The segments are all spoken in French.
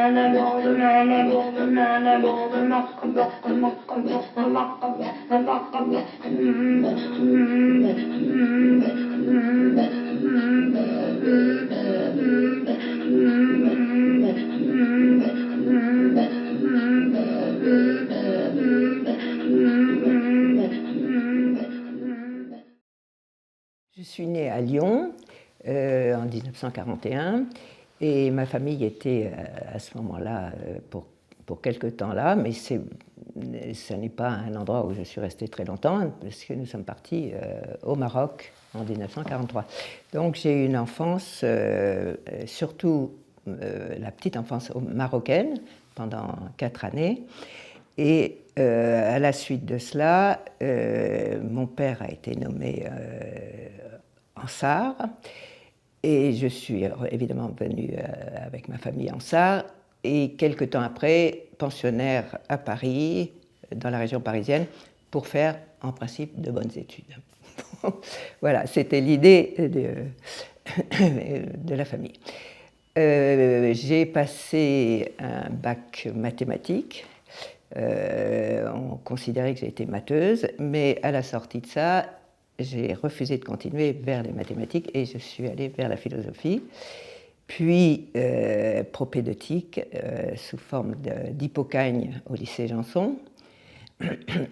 Je suis née à Lyon en 1941 et ma famille était à ce moment-là pour quelque temps là, mais ce n'est pas un endroit où je suis restée très longtemps parce que nous sommes partis au Maroc en 1943. Donc j'ai eu une enfance, surtout la petite enfance marocaine pendant 4 années. Et à la suite de cela, mon père a été nommé en Sarre et je suis évidemment venue avec ma famille en Sarre et quelque temps après, pensionnaire à Paris, dans la région parisienne, pour faire en principe de bonnes études. Voilà, c'était l'idée de la famille. J'ai passé un bac mathématiques. On considérait que j'étais matheuse, mais à la sortie de ça, j'ai refusé de continuer vers les mathématiques et je suis allée vers la philosophie, puis propédeutique sous forme d'hypocagne au lycée Janson.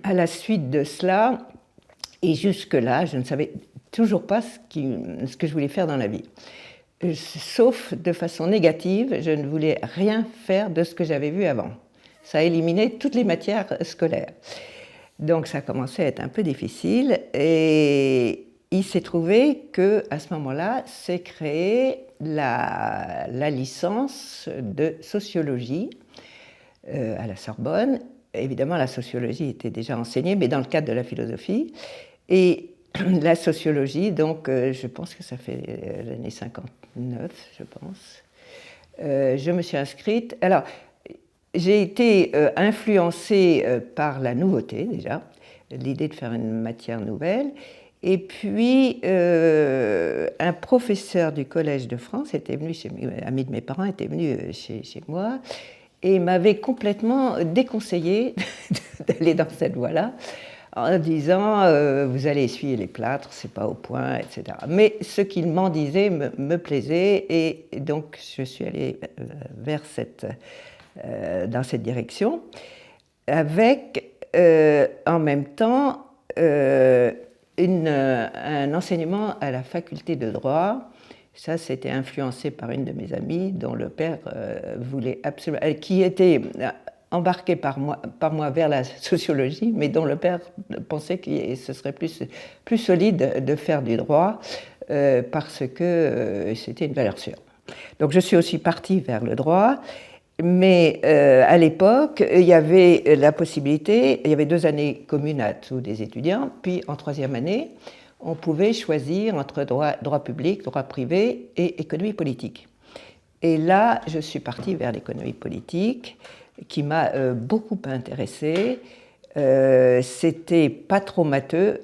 À la suite de cela, et jusque-là, je ne savais toujours pas ce que je voulais faire dans la vie. Sauf de façon négative, je ne voulais rien faire de ce que j'avais vu avant. Ça a éliminé toutes les matières scolaires. Donc ça a commencé à être un peu difficile et il s'est trouvé qu'à ce moment-là, s'est créée la licence de sociologie à la Sorbonne. Évidemment, la sociologie était déjà enseignée, mais dans le cadre de la philosophie. Et la sociologie, donc je pense que ça fait l'année 59, je pense. Je me suis inscrite. Alors, j'ai été influencée par la nouveauté déjà, l'idée de faire une matière nouvelle. Et puis, un professeur du Collège de France était venu chez moi, ami de mes parents, était venu chez moi et m'avait complètement déconseillé d'aller dans cette voie-là, en disant vous allez essuyer les plâtres, c'est pas au point, etc. Mais ce qu'il m'en disait me plaisait et donc je suis allée vers dans cette direction, avec en même temps un enseignement à la faculté de droit. Ça, c'était influencé par une de mes amies dont le père voulait absolument, qui était embarqué par moi vers la sociologie, mais dont le père pensait que ce serait plus solide de faire du droit parce que c'était une valeur sûre. Donc je suis aussi partie vers le droit, mais à l'époque, il y avait la possibilité, il y avait 2 années communes à tous les étudiants, puis en 3e année, on pouvait choisir entre droit public, droit privé et économie politique. Et là, je suis partie vers l'économie politique, qui m'a beaucoup intéressée. C'était pas trop matheux.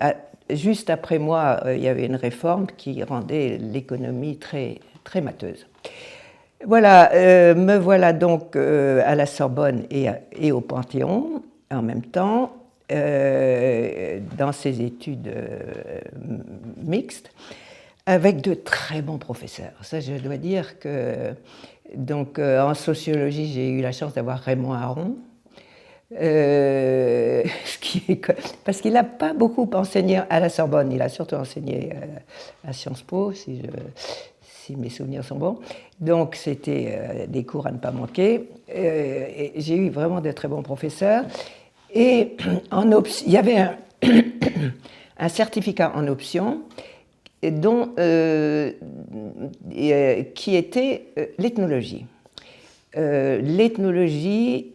Juste après moi, il y avait une réforme qui rendait l'économie très, très matheuse. Voilà, me voilà donc à la Sorbonne et au Panthéon en même temps, dans ces études mixtes, avec de très bons professeurs. Ça, je dois dire que donc, en sociologie, j'ai eu la chance d'avoir Raymond Aron, parce qu'il n'a pas beaucoup enseigné à la Sorbonne, il a surtout enseigné à Sciences Po, si mes souvenirs sont bons. Donc, c'était des cours à ne pas manquer. Et j'ai eu vraiment de très bons professeurs. Et il y avait un certificat en option qui était l'ethnologie. L'ethnologie,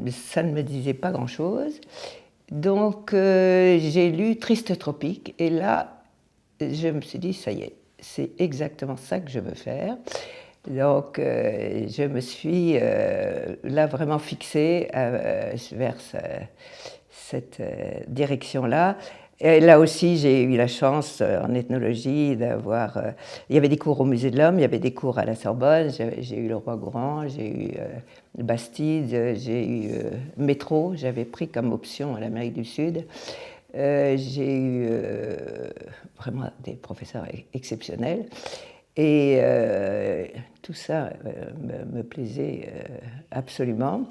ça ne me disait pas grand-chose. Donc, j'ai lu Triste Tropique. Et là, je me suis dit, ça y est, c'est exactement ça que je veux faire. Donc, je me suis là vraiment fixée vers cette direction-là, Et là aussi, j'ai eu la chance en ethnologie d'avoir. Il y avait des cours au Musée de l'Homme, il y avait des cours à la Sorbonne. J'ai eu le Roi-Gourand, j'ai eu Bastide, j'ai eu Métro. J'avais pris comme option à l'Amérique du Sud. J'ai eu vraiment des professeurs exceptionnels. Et tout ça me plaisait absolument.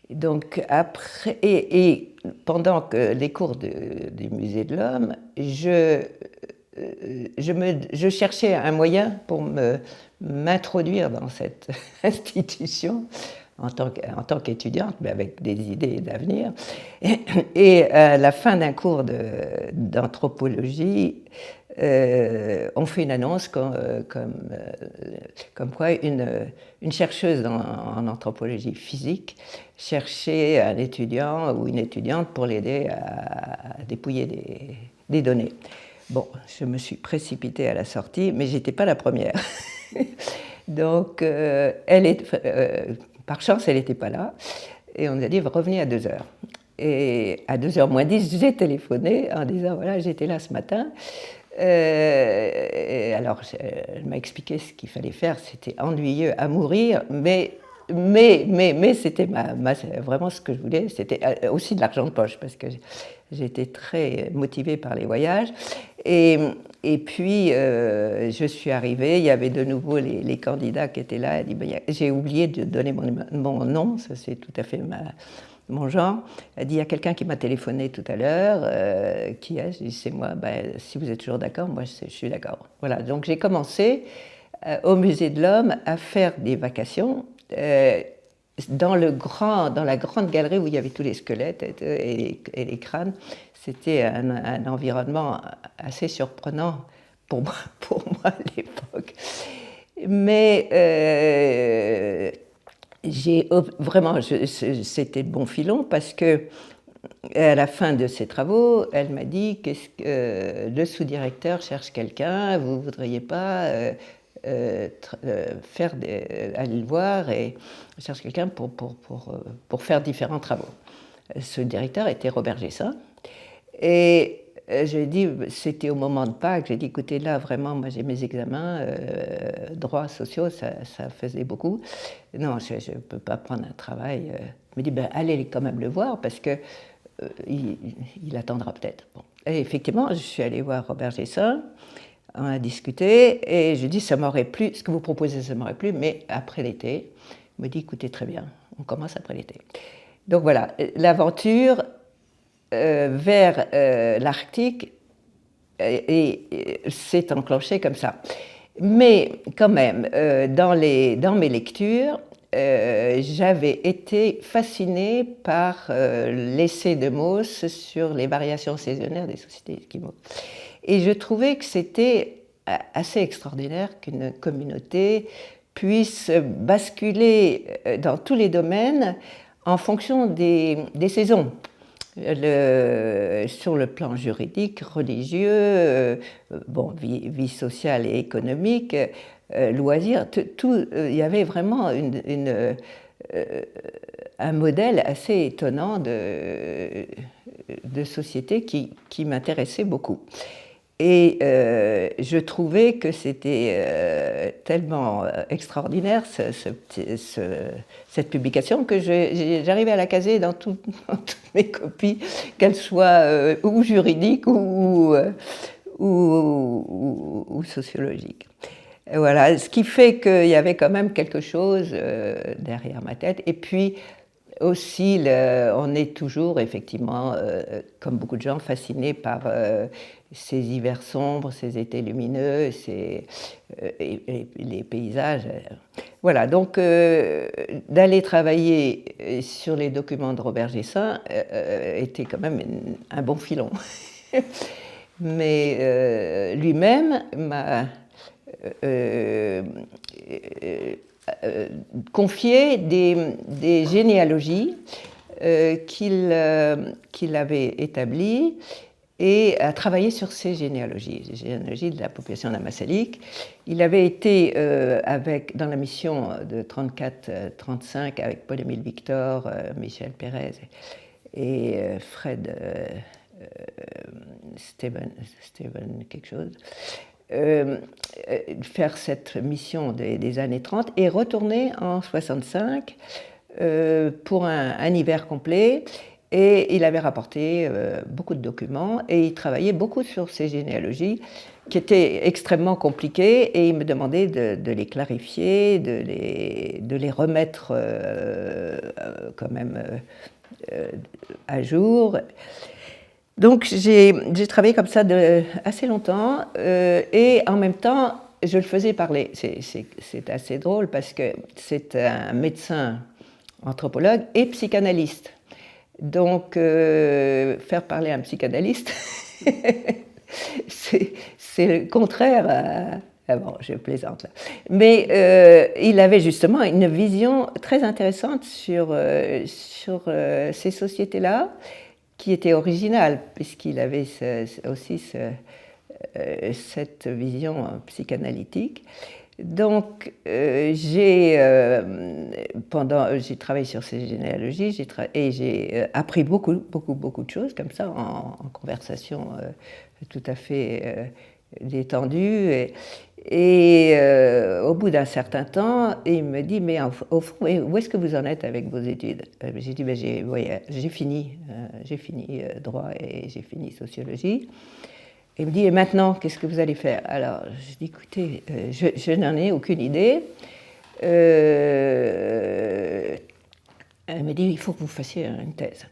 Donc après, et pendant que les cours du Musée de l'Homme, je cherchais un moyen pour m'introduire dans cette institution en tant qu'étudiante, mais avec des idées d'avenir. Et à la fin d'un cours d'anthropologie, on fait une annonce comme quoi une chercheuse en anthropologie physique cherchait un étudiant ou une étudiante pour l'aider à dépouiller des données. Bon, je me suis précipitée à la sortie, mais je n'étais pas la première. Donc, par chance, elle n'était pas là. Et on nous a dit, revenez à 2 heures. Et à 2h moins 10, j'ai téléphoné en disant, voilà, j'étais là ce matin. Alors, elle m'a expliqué ce qu'il fallait faire. C'était ennuyeux à mourir, mais c'était vraiment ce que je voulais. C'était aussi de l'argent de poche, parce que j'étais très motivée par les voyages. Et puis, je suis arrivée, il y avait de nouveau les candidats qui étaient là. Elle dit, ben, j'ai oublié de donner mon nom, ça c'est tout à fait mon genre. Elle dit, il y a quelqu'un qui m'a téléphoné tout à l'heure. Qui est-ce? Je dis, c'est moi. Ben, si vous êtes toujours d'accord, moi je suis d'accord. Voilà, donc j'ai commencé au Musée de l'Homme à faire des vacations dans la grande galerie où il y avait tous les squelettes et les crânes. C'était un environnement assez surprenant pour moi à l'époque. Mais c'était de bon filon parce que à la fin de ses travaux, elle m'a dit le sous-directeur cherche quelqu'un, vous ne voudriez pas aller le voir et cherche quelqu'un pour faire différents travaux. Ce directeur était Robert Gessin. Et j'ai dit, c'était au moment de Pâques, j'ai dit, écoutez, là, vraiment, moi j'ai mes examens, droits sociaux, ça faisait beaucoup. Non, je ne peux pas prendre un travail. Il me dit, ben, allez quand même le voir, parce que il attendra peut-être. Bon. Et effectivement, je suis allée voir Robert Gessin, on a discuté, et je dis, ça m'aurait plu, ce que vous proposez, ça m'aurait plu, mais après l'été. Il me dit, écoutez, très bien, on commence après l'été. Donc voilà, l'aventure vers l'Arctique s'est enclenchée comme ça. Mais quand même, dans mes lectures, j'avais été fascinée par l'essai de Mauss sur les variations saisonnières des sociétés esquimaux. Et je trouvais que c'était assez extraordinaire qu'une communauté puisse basculer dans tous les domaines en fonction des saisons. Sur le plan juridique, religieux, vie sociale et économique, loisirs, il y avait vraiment un modèle assez étonnant de société qui m'intéressait beaucoup. Et je trouvais que c'était tellement extraordinaire cette publication que j'arrivais à la caser dans toutes mes copies, qu'elles soient ou juridiques ou sociologiques. Et voilà, ce qui fait qu'il y avait quand même quelque chose derrière ma tête. Et puis aussi, on est toujours effectivement, comme beaucoup de gens, fascinés par ces hivers sombres, ces étés lumineux, et les paysages. Voilà, donc d'aller travailler sur les documents de Robert Gessin était quand même un bon filon. Mais lui-même m'a confié des généalogies qu'il avait établies et a travaillé sur ces généalogies, les généalogies de la population namassalique. Il avait été dans la mission de 34-35 avec Paul-Émile Victor, Michel Pérez et Fred Steven quelque chose, faire cette mission des années 30 et retourner en 65 pour un hiver complet. Et il avait rapporté beaucoup de documents et il travaillait beaucoup sur ces généalogies qui étaient extrêmement compliquées et il me demandait de les clarifier, de les remettre quand même à jour. Donc j'ai travaillé comme ça assez longtemps et en même temps je le faisais parler. C'est assez drôle parce que c'est un médecin anthropologue et psychanalyste. Donc faire parler un psychanalyste, c'est le contraire bon, je plaisante là. Mais il avait justement une vision très intéressante sur ces sociétés-là, qui était originale, puisqu'il avait aussi cette vision psychanalytique. Donc, j'ai travaillé sur ces généalogies et j'ai appris beaucoup de choses comme ça en conversation tout à fait détendue. Et au bout d'un certain temps, il me dit, mais au fond, où est-ce que vous en êtes avec vos études? J'ai dit, ben, j'ai fini droit et j'ai fini sociologie. Et il me dit, et maintenant, qu'est-ce que vous allez faire? Alors, je dis, écoutez, je n'en ai aucune idée. Elle me dit, il faut que vous fassiez une thèse.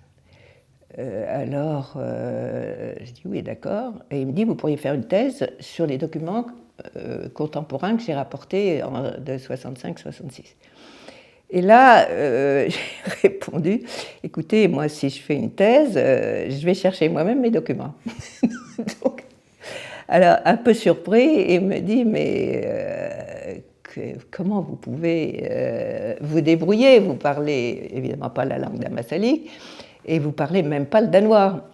Alors, je dis, oui, d'accord. Et il me dit, vous pourriez faire une thèse sur les documents contemporains que j'ai rapportés de 65-66. Et là, j'ai répondu, écoutez, moi, si je fais une thèse, je vais chercher moi-même mes documents. Donc, alors, un peu surpris, il me dit, mais comment vous pouvez vous débrouiller? Vous parlez évidemment pas la langue d'Amazigh et vous parlez même pas le danois,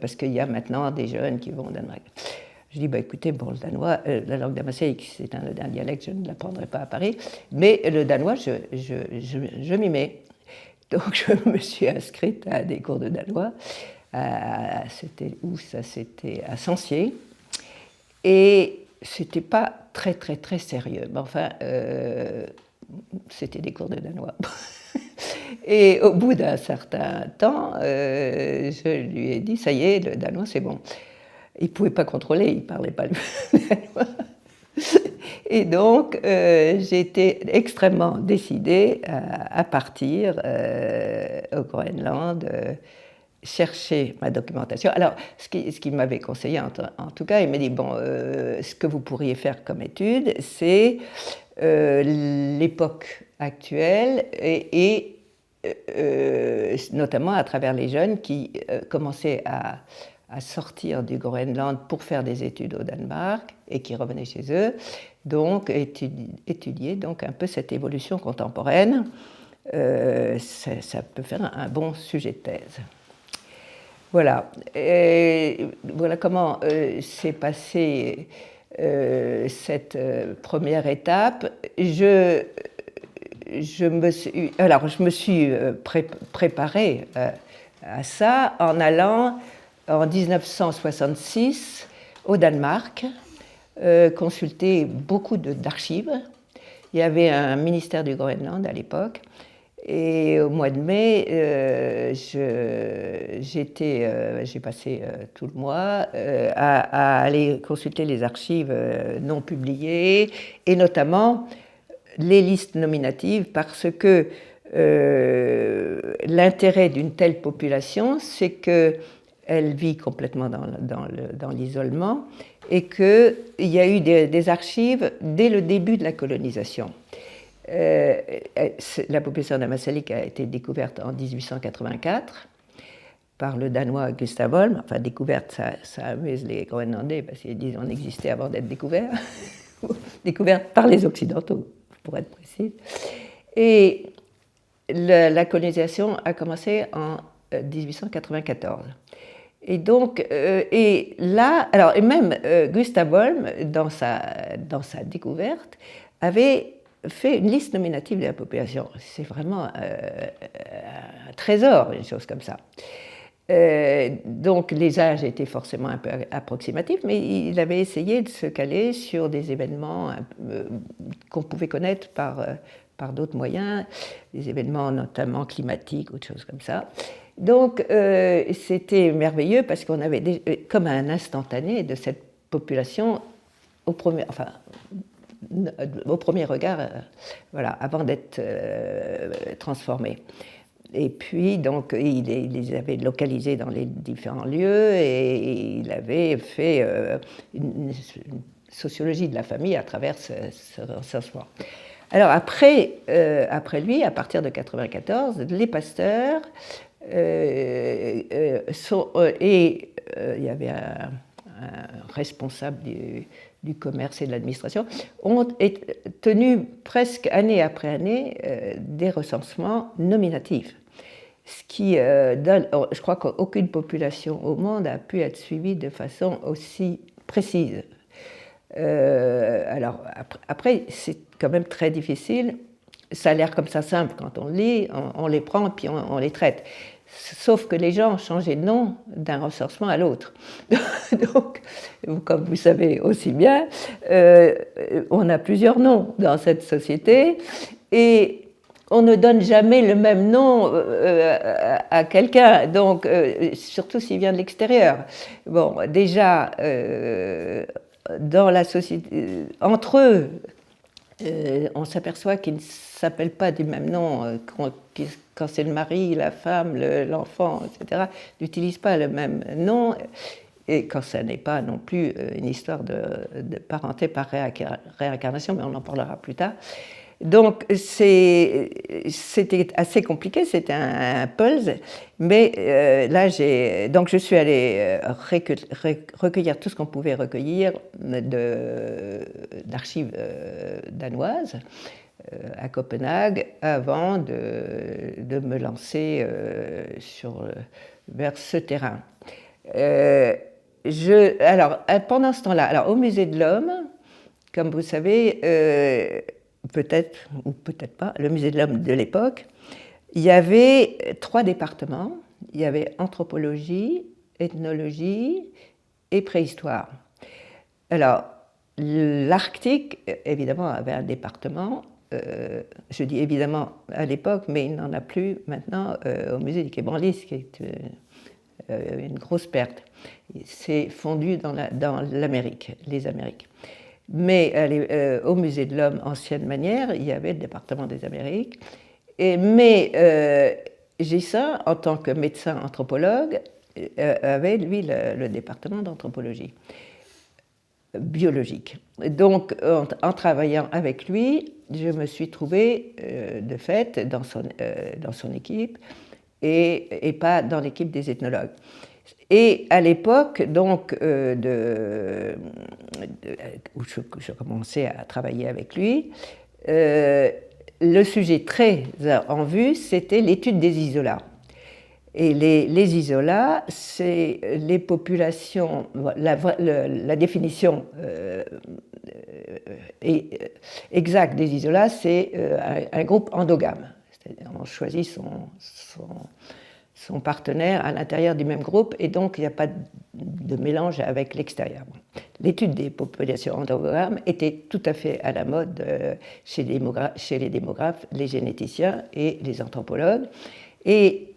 parce qu'il y a maintenant des jeunes qui vont au Danemark. Je dis, bah, écoutez, bon, le danois, la langue d'Amazigh, c'est un dialecte, je ne l'apprendrai pas à Paris, mais le danois, je m'y mets. Donc, je me suis inscrite à des cours de danois. C'était où ça? C'était à Sancier. Et c'était pas très sérieux. Mais enfin, c'était des cours de danois. Et au bout d'un certain temps, je lui ai dit, ça y est, le danois, c'est bon. Il ne pouvait pas contrôler, il ne parlait pas le danois. Et donc, j'étais extrêmement décidée à partir au Groenland, chercher ma documentation. Alors, ce qu'il m'avait conseillé, en tout cas, il m'a dit, bon, ce que vous pourriez faire comme étude, c'est l'époque actuelle et notamment à travers les jeunes qui commençaient à sortir du Groenland pour faire des études au Danemark et qui revenaient chez eux, donc étudier donc un peu cette évolution contemporaine. Ça peut faire un bon sujet de thèse. Voilà. Et voilà comment s'est passée cette première étape. Je me suis préparée à ça en allant en 1966 au Danemark consulter beaucoup d'archives. Il y avait un ministère du Groenland à l'époque. Et au mois de mai, j'ai passé tout le mois à aller consulter les archives non publiées et notamment les listes nominatives parce que l'intérêt d'une telle population, c'est qu'elle vit complètement dans l'isolement et qu'il y a eu des archives dès le début de la colonisation. La population d'Amazigh a été découverte en 1884 par le Danois Gustav Holm. Enfin, découverte, ça amuse les Groenlandais parce qu'ils disent qu'on existait avant d'être découvert. Découverte par les Occidentaux, pour être précis. Et la colonisation a commencé en 1894. Et donc, et là, alors, et même Gustav Holm, dans sa découverte, avait fait une liste nominative de la population. C'est vraiment un trésor, une chose comme ça. Donc les âges étaient forcément un peu approximatifs, mais il avait essayé de se caler sur des événements qu'on pouvait connaître par d'autres moyens, des événements notamment climatiques ou des choses comme ça. Donc c'était merveilleux parce qu'on avait comme un instantané de cette population au premier regard, voilà, avant d'être transformée. Et puis, donc, il les avait localisés dans les différents lieux et il avait fait une sociologie de la famille à travers ce recensement. Alors, après lui, à partir de 1994, les pasteurs il y avait un responsable du commerce et de l'administration, ont tenu presque année après année des recensements nominatifs. Ce qui donne, je crois qu'aucune population au monde a pu être suivie de façon aussi précise. Alors, après, c'est quand même très difficile. Ça a l'air comme ça simple quand on lit, on les prend puis on les traite. Sauf que les gens ont changé de nom d'un recensement à l'autre. Donc, comme vous savez aussi bien, on a plusieurs noms dans cette société et on ne donne jamais le même nom à quelqu'un, donc surtout s'il vient de l'extérieur. Bon, déjà, dans la société, entre eux, on s'aperçoit qu'ils ne s'appellent pas du même nom quand c'est le mari, la femme, l'enfant, etc. N'utilisent pas le même nom. Et quand ça n'est pas non plus une histoire de parenté par réincarnation, mais on en parlera plus tard. Donc c'était assez compliqué, c'était un puzzle, mais là donc je suis allée recueillir tout ce qu'on pouvait recueillir d'archives danoises à Copenhague avant de me lancer vers ce terrain. Alors pendant ce temps-là, alors au Musée de l'Homme, comme vous savez, peut-être ou peut-être pas, le Musée de l'Homme de l'époque, il y avait 3 départements. Il y avait anthropologie, ethnologie et préhistoire. Alors, l'Arctique, évidemment, avait un département. Je dis évidemment à l'époque, mais il n'en a plus maintenant au Musée du Quai Branly, ce qui est une grosse perte. C'est fondu dans l'Amérique, les Amériques. Mais au Musée de l'Homme, ancienne manière, il y avait le département des Amériques. Mais Gissin, en tant que médecin anthropologue, avait, lui, le département d'anthropologie biologique. Donc, en travaillant avec lui, je me suis trouvée, de fait, dans son équipe et pas dans l'équipe des ethnologues. Et à l'époque, donc, où je commençais à travailler avec lui, le sujet très en vue, c'était l'étude des isolats. Et les isolats, c'est les populations, la définition exacte des isolats, c'est un groupe endogame. On choisit son partenaire à l'intérieur du même groupe et donc il n'y a pas de mélange avec l'extérieur. L'étude des populations endogames était tout à fait à la mode chez les démographes, les généticiens et les anthropologues. Et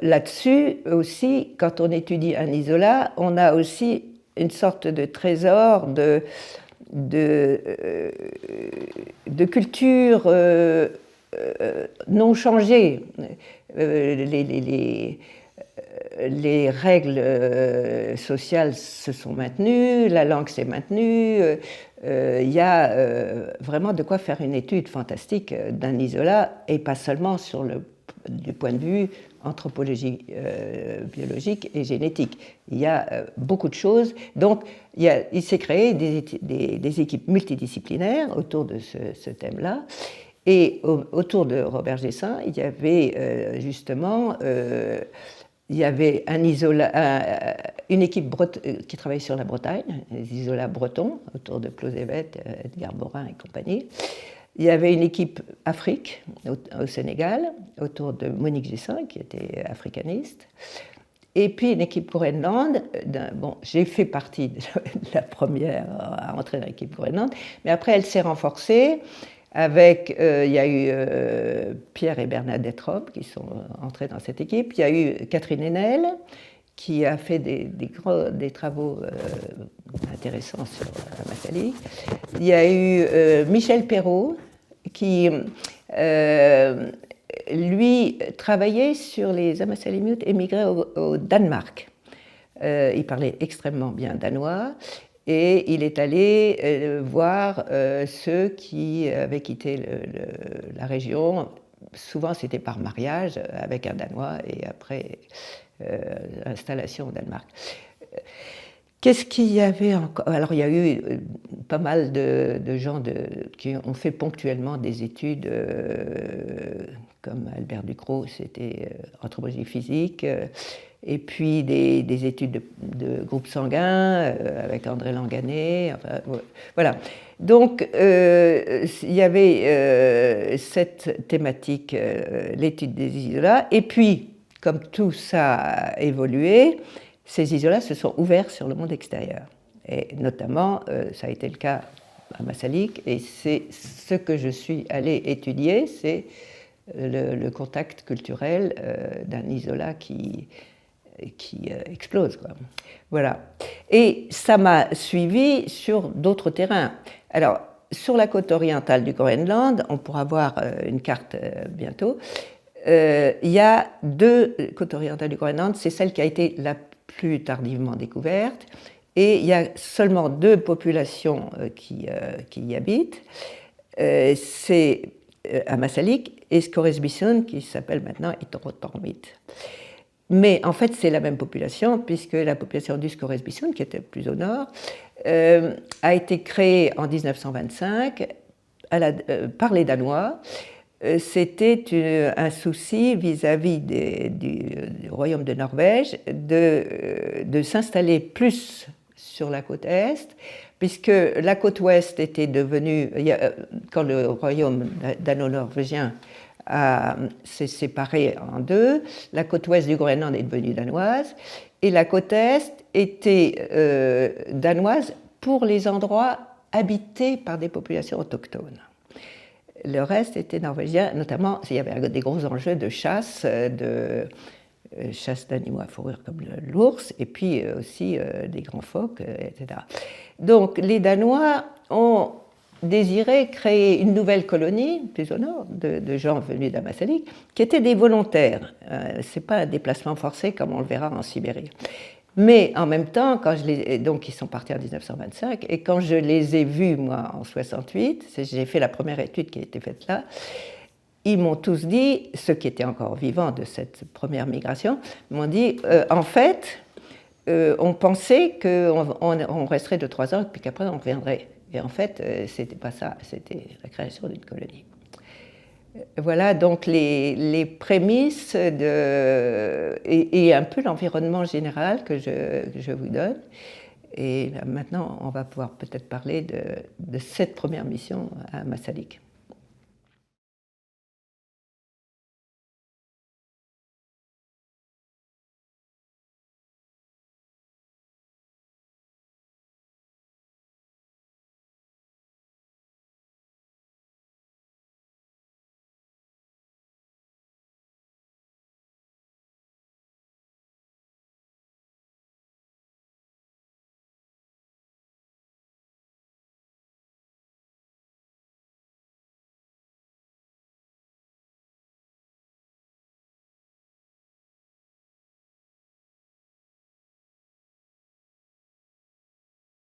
là-dessus aussi, quand on étudie un isolat, on a aussi une sorte de trésor de culture non changée. Les règles sociales se sont maintenues, la langue s'est maintenue. Il y a vraiment de quoi faire une étude fantastique d'un isolat, et pas seulement du point de vue anthropologie biologique et génétique. Il y a beaucoup de choses. Donc, il s'est créé des équipes multidisciplinaires autour de ce thème-là. Et autour de Robert Gissin, il y avait justement il y avait une équipe qui travaillait sur la Bretagne, les isolats bretons, autour de Clausewet, Edgar Morin et compagnie. Il y avait une équipe Afrique au Sénégal, autour de Monique Gissin, qui était africaniste. Et puis une équipe Groenland. Bon, j'ai fait partie de la première à entrer dans l'équipe Groenland, mais après elle s'est renforcée. Avec, il y a eu Pierre et Bernadette Robe qui sont entrés dans cette équipe. Il y a eu Catherine Haenel qui a fait des travaux intéressants sur Ammassalik. Il y a eu Michel Perrault qui, lui, travaillait sur les Ammassalik émigrés au Danemark. Il parlait extrêmement bien danois. Et il est allé voir ceux qui avaient quitté la région. Souvent, c'était par mariage avec un Danois et après installation au Danemark. Qu'est-ce qu'il y avait encore? Alors, il y a eu pas mal de gens qui ont fait ponctuellement des études, comme Albert Ducrot, c'était anthropologie physique. Et puis des études de groupe sanguin avec André Langanet. Enfin, voilà. Donc, il y avait cette thématique, l'étude des isolats. Et puis, comme tout ça a évolué, ces isolats se sont ouverts sur le monde extérieur. Et notamment, ça a été le cas à Ammassalik. Et c'est ce que je suis allée étudier, c'est le contact culturel d'un isolat qui explose, quoi. Voilà. Et ça m'a suivi sur d'autres terrains. Alors, sur la côte orientale du Groenland, on pourra voir une carte bientôt, il y a 2 côtes orientales du Groenland, c'est celle qui a été la plus tardivement découverte, et il y a seulement 2 populations qui y habitent. C'est Ammassalik et Scoresbysund, qui s'appelle maintenant Itorotormit. Mais en fait, c'est la même population, puisque la population du Scoresbysund, qui était plus au nord, a été créée en 1925 par les Danois. C'était un souci vis-à-vis du royaume de Norvège de s'installer plus sur la côte est, puisque la côte ouest était devenue, quand le royaume dano-norvégien s'est séparée en 2. La côte ouest du Groenland est devenue danoise et la côte est était danoise pour les endroits habités par des populations autochtones. Le reste était norvégien, notamment il y avait des gros enjeux de chasse, chasse d'animaux à fourrure comme l'ours, et puis aussi des grands phoques, etc. Donc les Danois ont désiré créer une nouvelle colonie, plus au nord, de gens venus d'Ammassalik, qui étaient des volontaires. Ce n'est pas un déplacement forcé comme on le verra en Sibérie. Mais en même temps, donc ils sont partis en 1925, et quand je les ai vus, moi, en 68, j'ai fait la première étude qui a été faite là, ils m'ont tous dit, ceux qui étaient encore vivants de cette première migration, m'ont dit, en fait, on pensait qu'on resterait 2-3 ans, puis qu'après on reviendrait. Et en fait, c'était pas ça, c'était la création d'une colonie. Voilà donc les prémices et un peu l'environnement général que je vous donne. Et là, maintenant, on va pouvoir peut-être parler de cette première mission à Ammassalik.